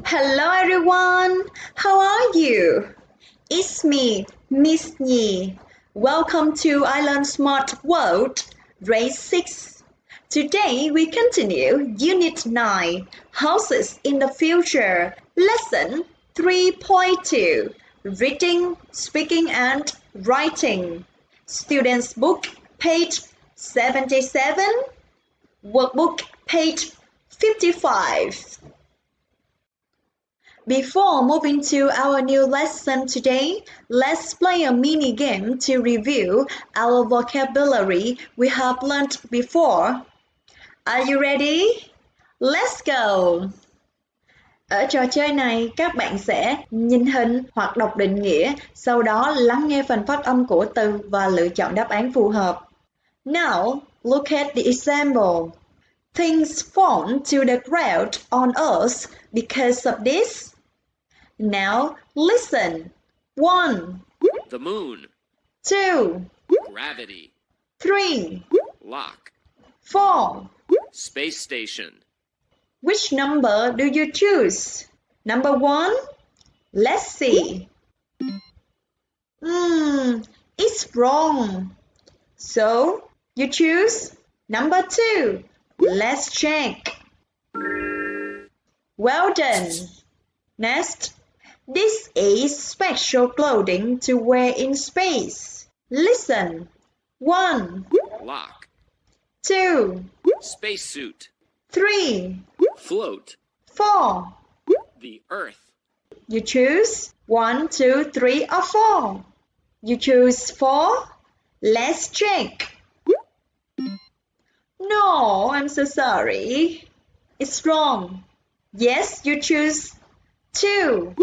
Hello everyone, how are you? It's me, Miss Nhi. Welcome to I Learn Smart World, Grade 6. Today we continue Unit 9, Houses in the Future, Lesson 3.2, Reading, Speaking and Writing. Students Book, page 77, Workbook, page 55. Before moving to our new lesson today, let's play a mini game to review our vocabulary we have learned before. Are you ready? Let's go! Ở trò chơi này, các bạn sẽ nhìn hình hoặc đọc định nghĩa, sau đó lắng nghe phần phát âm của từ và lựa chọn đáp án phù hợp. Now, look at the example. Things fall to the ground on us because of this. Now listen. 1, The moon. 2, Gravity. 3, Lock. 4. Space station. Which number do you choose? Number 1? Let's see. It's wrong. So you choose number 2. Let's check. Well done. Next. This is special clothing to wear in space. Listen. 1, Lock. 2, Spacesuit. 3, Float. 4. The earth. You choose 1, 2, 3 or 4. You choose 4. Let's check. No, I'm so sorry. It's wrong. Yes, you choose 2.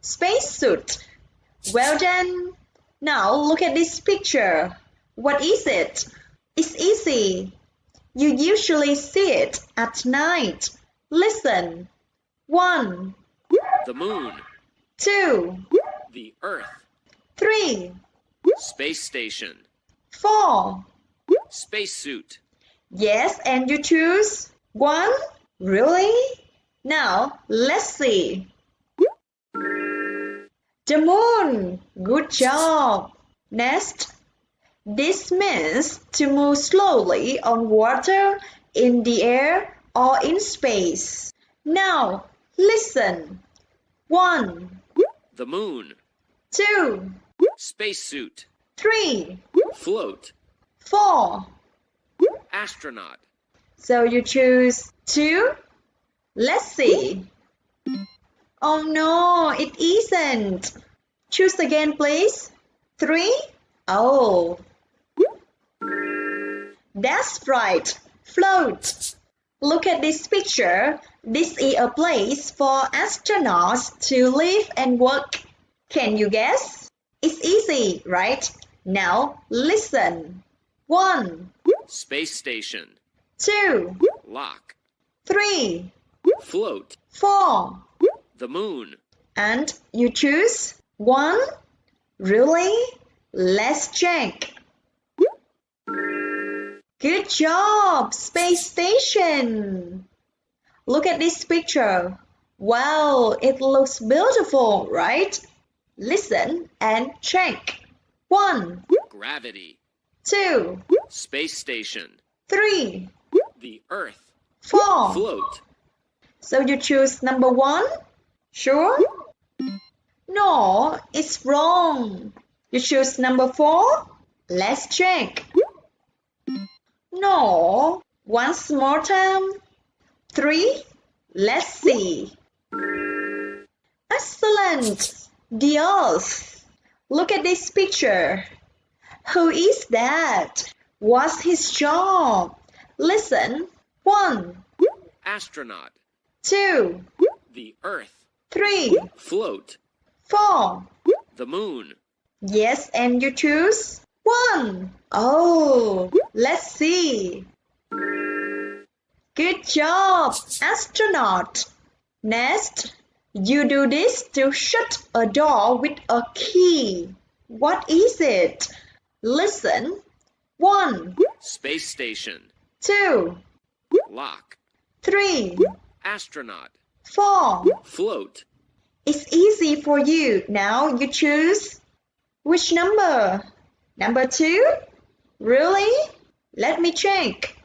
Spacesuit. Well done. Now look at this picture. What is it? It's easy. You usually see it at night. Listen. 1, The moon. 2, The earth. 3, Space station. 4. Spacesuit. Yes, and you choose 1? Really? Now, let's see. The moon. Good job. Next. This means to move slowly on water, in the air, or in space. Now, listen. 1, The moon. 2, Spacesuit. 3, Float. 4. Astronaut. So you choose 2? Let's see. Oh no, it isn't. Choose again, please. 3? Oh. That's right. Float. Look at this picture. This is a place for astronauts to live and work. Can you guess? It's easy, right? Now listen. 1, Space station. 2, Lock. 3, Float. 4. The moon. And you choose 1? Really? Let's check. Good job, space station. Look at this picture. Wow, it looks beautiful, right? Listen and check. 1, Gravity. 2, Space station. 3, The earth. 4. Float. So you choose number 1? Sure? No, it's wrong. You choose number 4? Let's check. No, once more time. 3? Let's see. Excellent. The earth. Look at this picture. Who is that? What's his job? Listen. 1, Astronaut. 2, The earth. 3, Float. 4. The moon. Yes, and you choose 1. Oh, let's see. Good job, astronaut. Next, you do this to shut a door with a key. What is it? Listen. 1, Space station. 2, Lock. 3, astronaut. 4. Float. It's easy for you. Now you choose. Which number? Number 2? Really? Let me check.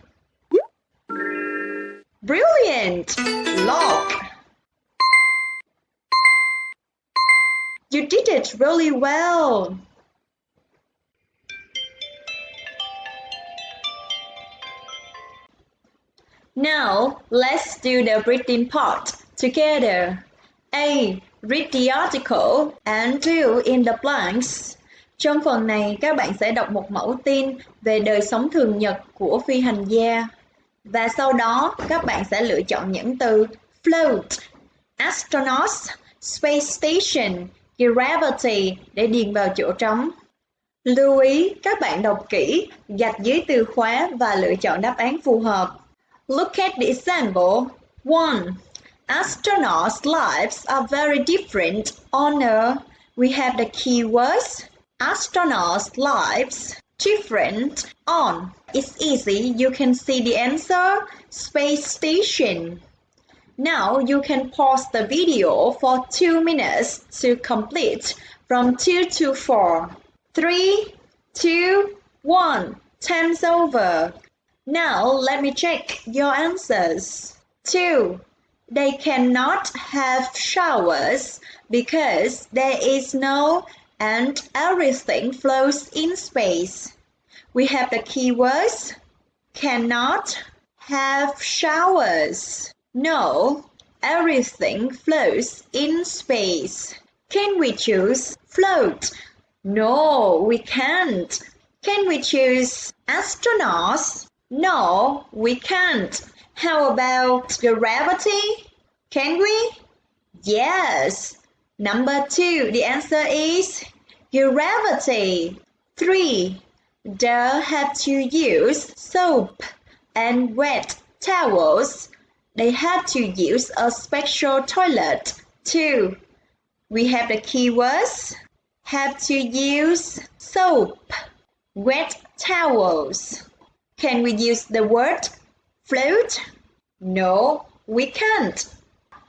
Brilliant! Lock. You did it really well. Now, let's do the reading part together. A. Read the article and fill in the blanks. Trong phần này, các bạn sẽ đọc một mẫu tin về đời sống thường nhật của phi hành gia. Và sau đó, các bạn sẽ lựa chọn những từ float, astronauts, space station, gravity để điền vào chỗ trống. Lưu ý, các bạn đọc kỹ, gạch dưới từ khóa và lựa chọn đáp án phù hợp. Look at the example. 1. Astronauts' lives are very different on Earth. We have the keywords astronauts' lives, different, on. It's easy, you can see the answer, space station. Now you can pause the video for 2 minutes to complete from 2 to 4. 3, 2, 1, time's over. Now let me check your answers. 2. They cannot have showers because there is no and everything floats in space. We have the keywords cannot have showers. No, everything floats in space. Can we choose float? No, we can't. Can we choose astronauts? No, we can't. How about gravity? Can we? Yes. Number 2, the answer is gravity. 3. They have to use soap and wet towels. They have to use a special toilet too. We have the keywords have to use soap, wet towels. Can we use the word float? No, we can't.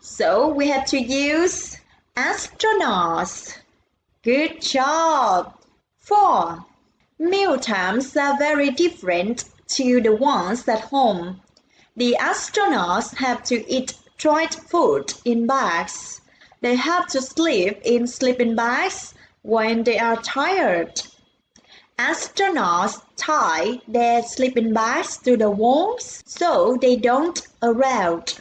So we have to use astronauts. Good job. 4. Meal times are very different to the ones at home. The astronauts have to eat dried food in bags. They have to sleep in sleeping bags when they are tired. Astronauts tie their sleeping bags to the walls so they don't erode.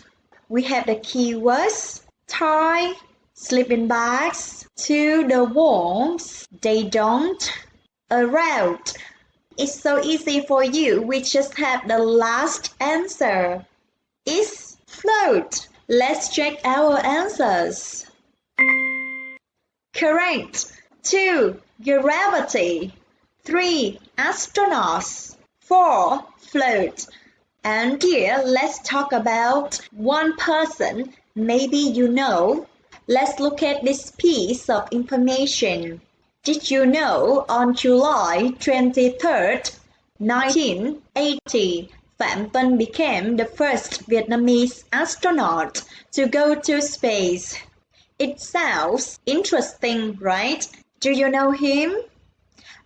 We have the keywords tie sleeping bags to the walls. They don't erode. It's so easy for you. We just have the last answer. It's float. Let's check our answers. Correct. 2. Gravity. 3. Astronauts. 4. Float. And here, let's talk about one person maybe you know. Let's look at this piece of information. Did you know on July 23rd, 1980, Phạm Vân became the first Vietnamese astronaut to go to space? It sounds interesting, right? Do you know him?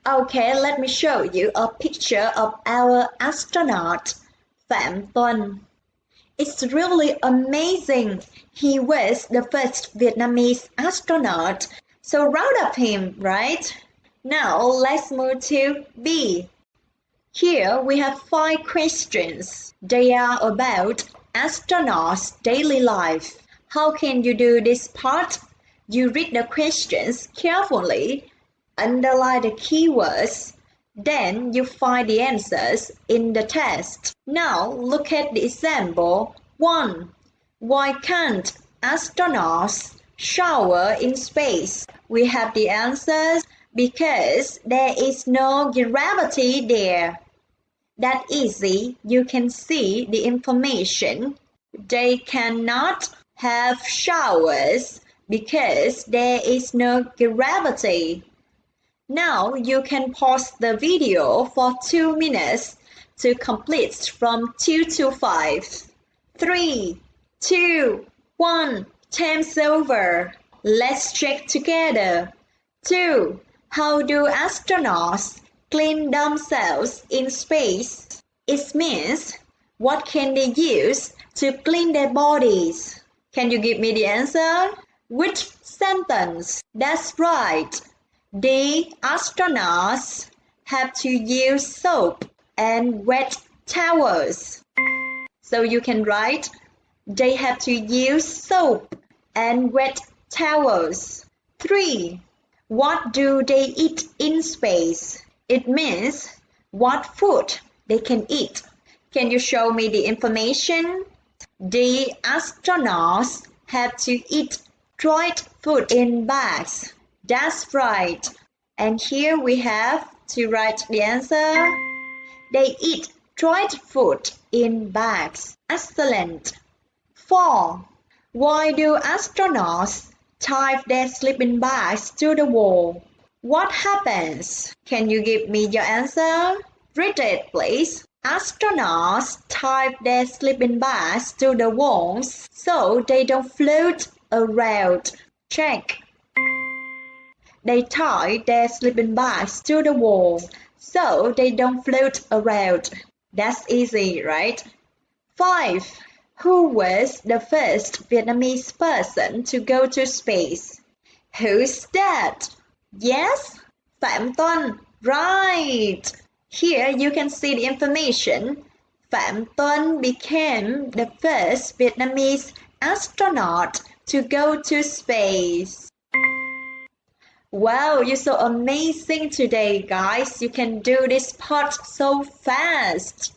Okay, let me show you a picture of our astronaut, Phạm Vân. It's really amazing. He was the first Vietnamese astronaut. So proud of him, right? Now let's move to B. Here we have 5 questions. They are about astronauts' daily life. How can you do this part? You read the questions carefully, underline the keywords, then you find the answers in the test. Now look at the example. 1. Why can't astronauts shower in space? We have the answers because there is no gravity there. That easy, you can see the information. They cannot have showers because there is no gravity. Now you can pause the video for 2 minutes to complete from 2 to 5. 3, 2, 1, time's over. Let's check together. 2. How do astronauts clean themselves in space? It means, what can they use to clean their bodies? Can you give me the answer? Which sentence? That's right. The astronauts have to use soap and wet towels. So you can write, they have to use soap and wet towels. 3. What do they eat in space? It means, what food they can eat. Can you show me the information? The astronauts have to eat dried food in bags. That's right. And here we have to write the answer. They eat dried food in bags. Excellent. 4. Why do astronauts tie their sleeping bags to the wall? What happens? Can you give me your answer? Read it, please. Astronauts tie their sleeping bags to the walls so they don't float around. Check. They tie their sleeping bags to the wall so they don't float around. That's easy, right? 5. Who was the first Vietnamese person to go to space? Who's that? Yes? Phạm Tuân. Right. Here you can see the information. Phạm Tuân became the first Vietnamese astronaut to go to space. Wow, you're so amazing today, guys. You can do this part so fast.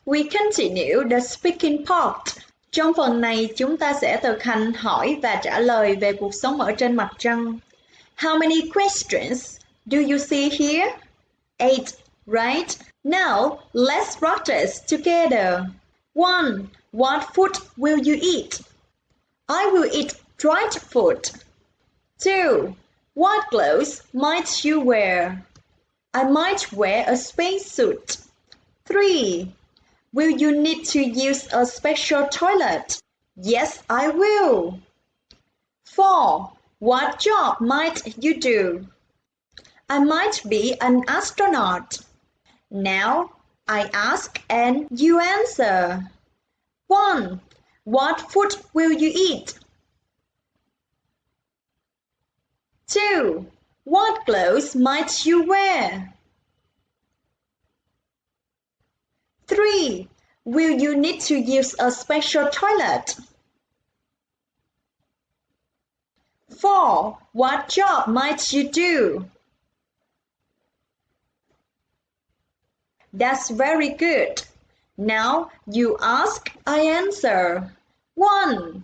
We continue the speaking part. Trong phần này, chúng ta sẽ thực hành hỏi và trả lời về cuộc sống ở trên mặt trăng. How many questions do you see here? 8, right? Now, let's practice together. 1. What food will you eat? I will eat dried food. 2. What clothes might you wear? I might wear a spacesuit. 3. Will you need to use a special toilet? Yes, I will. 4. What job might you do? I might be an astronaut. Now, I ask and you answer. 1. What food will you eat? 2. What clothes might you wear? 3. Will you need to use a special toilet? 4. What job might you do? That's very good. Now you ask, I answer. 1.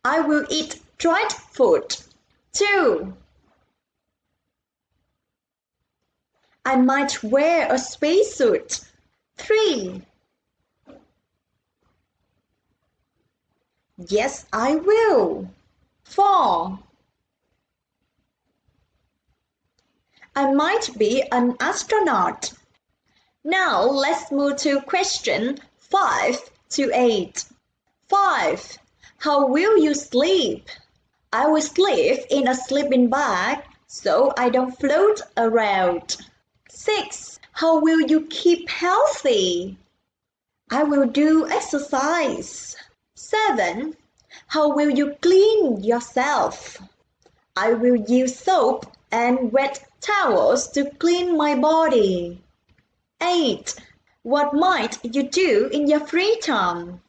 I will eat dried food. 2. I might wear a spacesuit. 3. Yes, I will. 4. I might be an astronaut. Now let's move to question 5 to 8. 5. How will you sleep? I will sleep in a sleeping bag so I don't float around. 6. How will you keep healthy? I will do exercise. 7. How will you clean yourself? I will use soap and wet towels to clean my body. 8. What might you do in your free time?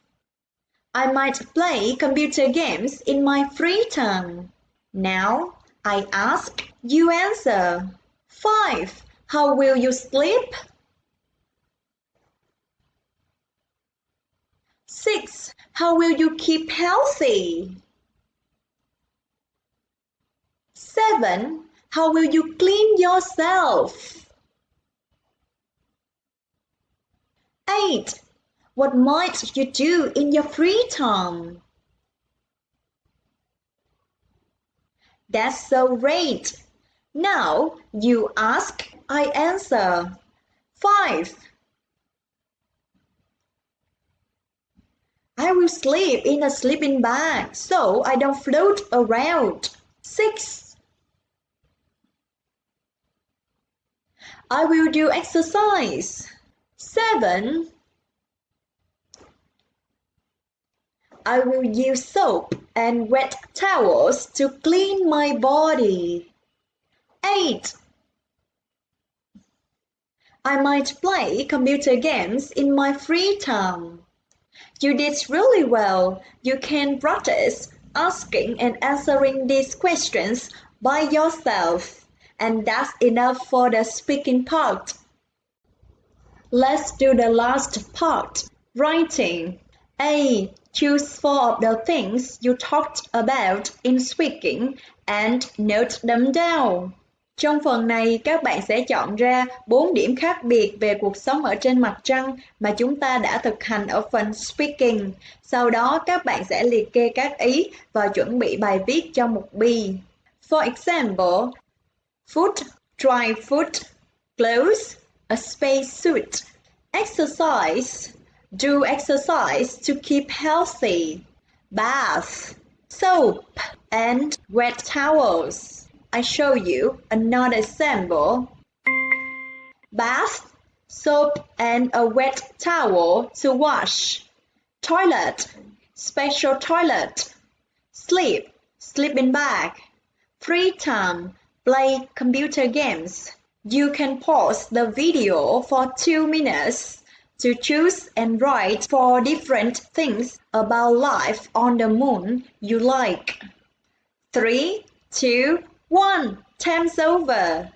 I might play computer games in my free time. Now, I ask, you answer. 5. How will you sleep? 6. How will you keep healthy? 7. How will you clean yourself? 8. What might you do in your free time? That's so great. Now you ask, I answer. 5. I will sleep in a sleeping bag so I don't float around. 6. I will do exercise. 7. I will use soap and wet towels to clean my body. 8. I might play computer games in my free time. You did really well. You can practice asking and answering these questions by yourself. And that's enough for the speaking part. Let's do the last part, writing. A. Choose 4 of the things you talked about in speaking and note them down. Trong phần này, các bạn sẽ chọn ra 4 điểm khác biệt về cuộc sống ở trên mặt trăng mà chúng ta đã thực hành ở phần speaking. Sau đó, các bạn sẽ liệt kê các ý và chuẩn bị bài viết cho mục B. For example, food, dry food, clothes, a space suit, exercise, do exercise to keep healthy, bath, soap, and wet towels. I show you another example. Bath, soap, and a wet towel to wash. Toilet, special toilet. Sleep, sleeping bag. Free time, play computer games. You can pause the video for 2 minutes to choose and write 4 different things about life on the moon you like. 3, 2, 1. Time's over.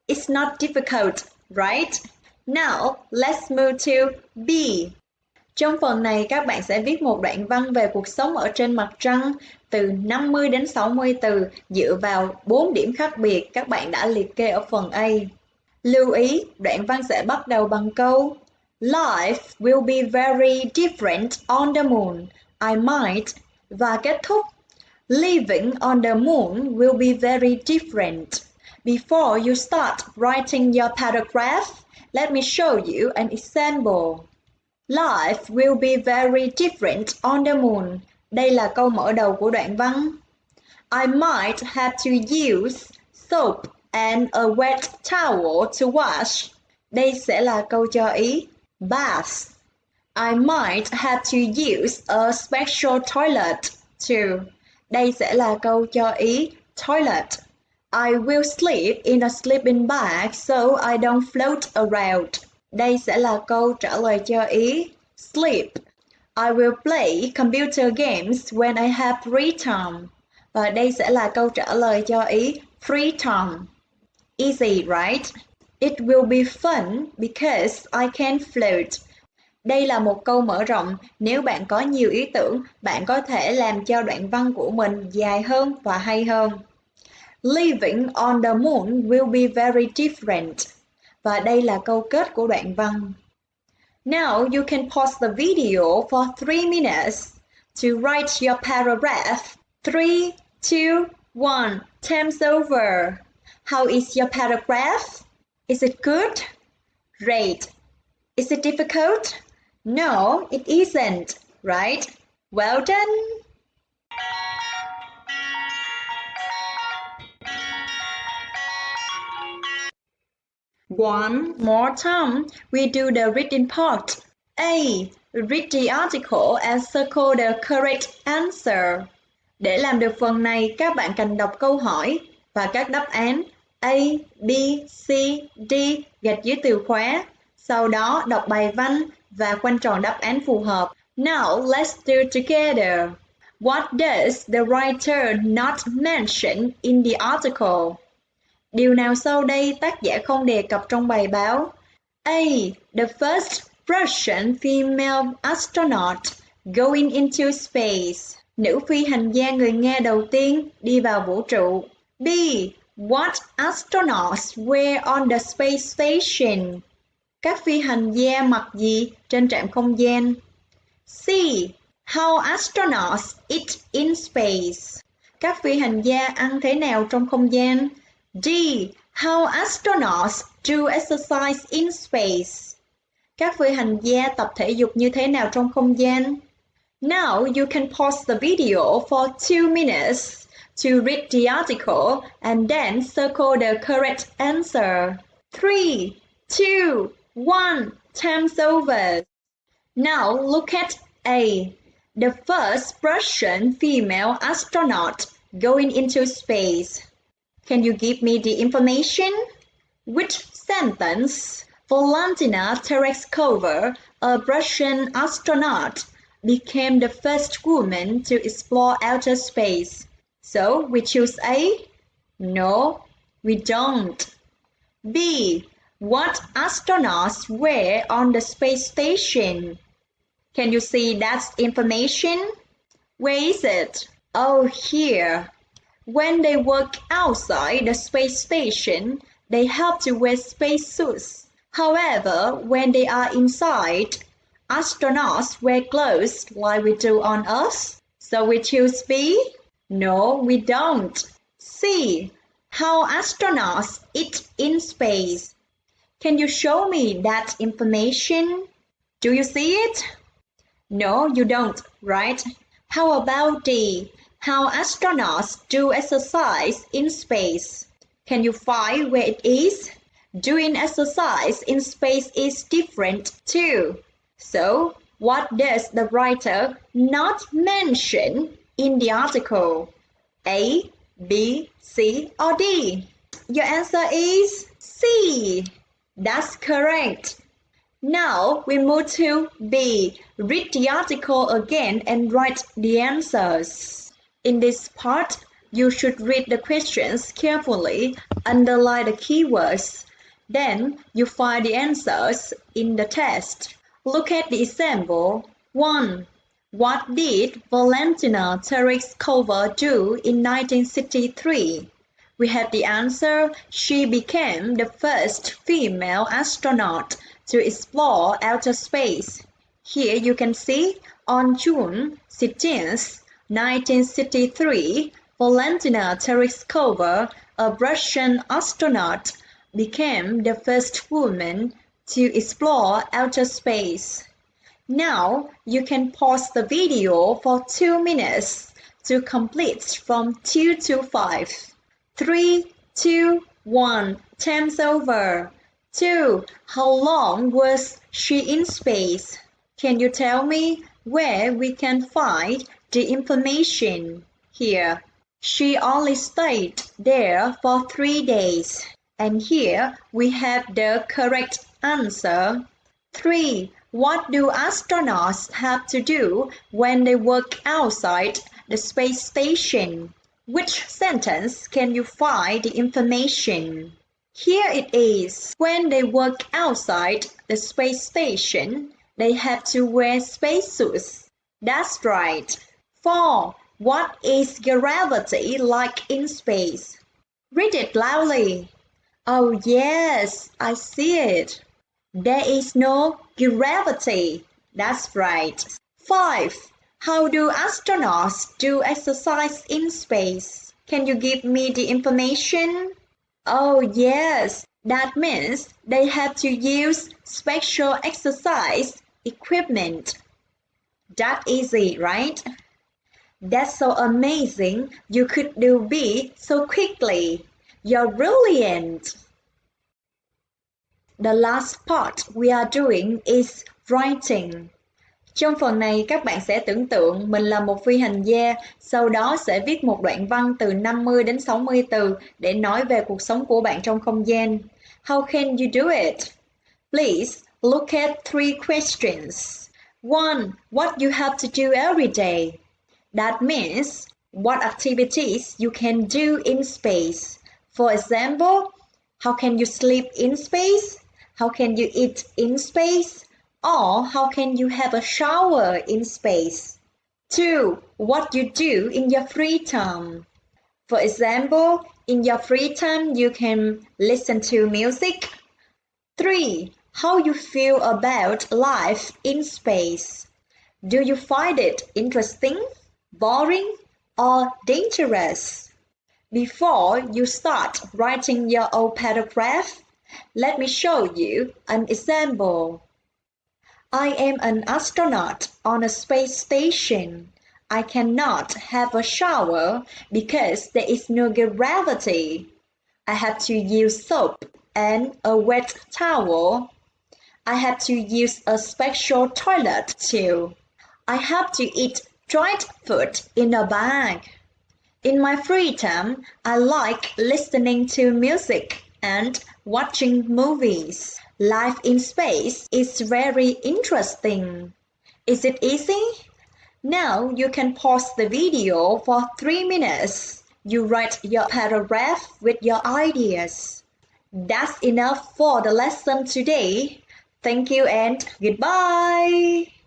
It's not difficult, right? Now, let's move to B. Trong phần này, các bạn sẽ viết một đoạn văn về cuộc sống ở trên mặt trăng từ 50 đến 60 từ dựa vào 4 điểm khác biệt các bạn đã liệt kê ở phần A. Lưu ý, đoạn văn sẽ bắt đầu bằng câu Life will be very different on the moon. I might và kết thúc Living on the moon will be very different. Before you start writing your paragraph, let me show you an example. Life will be very different on the moon. Đây là câu mở đầu của đoạn văn. I might have to use soap and a wet towel to wash. Đây sẽ là câu cho ý. Bath. I might have to use a special toilet too. Đây sẽ là câu cho ý toilet. I will sleep in a sleeping bag so I don't float around. Đây sẽ là câu trả lời cho ý sleep. I will play computer games when I have free time. Và đây sẽ là câu trả lời cho ý free time. Easy, right? It will be fun because I can float. Đây là một câu mở rộng. Nếu bạn có nhiều ý tưởng, bạn có thể làm cho đoạn văn của mình dài hơn và hay hơn. Living on the moon will be very different. Và đây là câu kết của đoạn văn. Now you can pause the video for 3 minutes to write your paragraph. 3, 2, 1. Time's over. How is your paragraph? Is it good? Great. Is it difficult? No, it isn't, right? Well done! One more time, we do the reading part. A. Read the article and circle the correct answer. Để làm được phần này, các bạn cần đọc câu hỏi và các đáp án A, B, C, D gạch dưới từ khóa. Sau đó đọc bài văn và khoanh tròn đáp án phù hợp. Now let's do together. What does the writer not mention in the article? Điều nào sau đây tác giả không đề cập trong bài báo? A. The first Russian female astronaut going into space. Nữ phi hành gia người Nga đầu tiên đi vào vũ trụ. B. What astronauts wear on the space station? Các phi hành gia mặc gì trên trạm không gian? C. How astronauts eat in space? Các phi hành gia ăn thế nào trong không gian? D. How astronauts do exercise in space? Các phi hành gia tập thể dục như thế nào trong không gian? Now you can pause the video for 2 minutes to read the article and then circle the correct answer. 3, 2, 1, time's over. Now look at A, the first Russian female astronaut going into space. Can you give me the information? Which sentence? Valentina Tereshkova, a Russian astronaut, became the first woman to explore outer space. So we choose A? No, we don't. B. What astronauts were on the space station? Can you see that information? Where is it? Oh, here. When they work outside the space station, they have to wear spacesuits. However, when they are inside, astronauts wear clothes like we do on Earth. So we choose B? No, we don't. C. How astronauts eat in space. Can you show me that information? Do you see it? No, you don't, right? How about D? How astronauts do exercise in space. Can you find where it is? Doing exercise in space is different too. So, what does the writer not mention in the article? A, B, C, or D? Your answer is C. That's correct. Now we move to B. Read the article again and write the answers. In this part, you should read the questions carefully, underline the keywords. Then you find the answers in the text. Look at the example. 1. What did Valentina Tereshkova do in 1963? We have the answer. She became the first female astronaut to explore outer space. Here you can see on June 16th, 1963, Valentina Tereshkova, a Russian astronaut, became the first woman to explore outer space. Now you can pause the video for 2 minutes to complete from 2 to 5. 3, 2, 1, time's over. 2. How long was she in space? Can you tell me where we can find the information? Here, she only stayed there for 3 days. And here we have the correct answer. 3. What do astronauts have to do when they work outside the space station? Which sentence can you find the information? Here it is. When they work outside the space station, they have to wear spacesuits. That's right. 4. What is gravity like in space? Read it loudly. Oh yes, I see it. There is no gravity. That's right. 5. How do astronauts do exercise in space? Can you give me the information? Oh yes, that means they have to use special exercise equipment. That easy, right? That's so amazing. You could do B so quickly. You're brilliant. The last part we are doing is writing. Trong phần này các bạn sẽ tưởng tượng mình là một phi hành gia, sau đó sẽ viết một đoạn văn từ 50 đến 60 từ để nói về cuộc sống của bạn trong không gian. How can you do it? Please look at 3 questions. 1. What you have to do every day. That means what activities you can do in space. For example, how can you sleep in space? How can you eat in space? Or how can you have a shower in space? 2. What you do in your free time. For example, in your free time you can listen to music. 3. How you feel about life in space. Do you find it interesting, boring, or dangerous? Before you start writing your own paragraph, let me show you an example. I am an astronaut on a space station. I cannot have a shower because there is no gravity. I have to use soap and a wet towel. I have to use a special toilet too. I have to eat dried food in a bag. In my free time, I like listening to music and watching movies. Life in space is very interesting. Is it easy? Now you can pause the video for 3 minutes. You write your paragraph with your ideas. That's enough for the lesson today. Thank you and goodbye.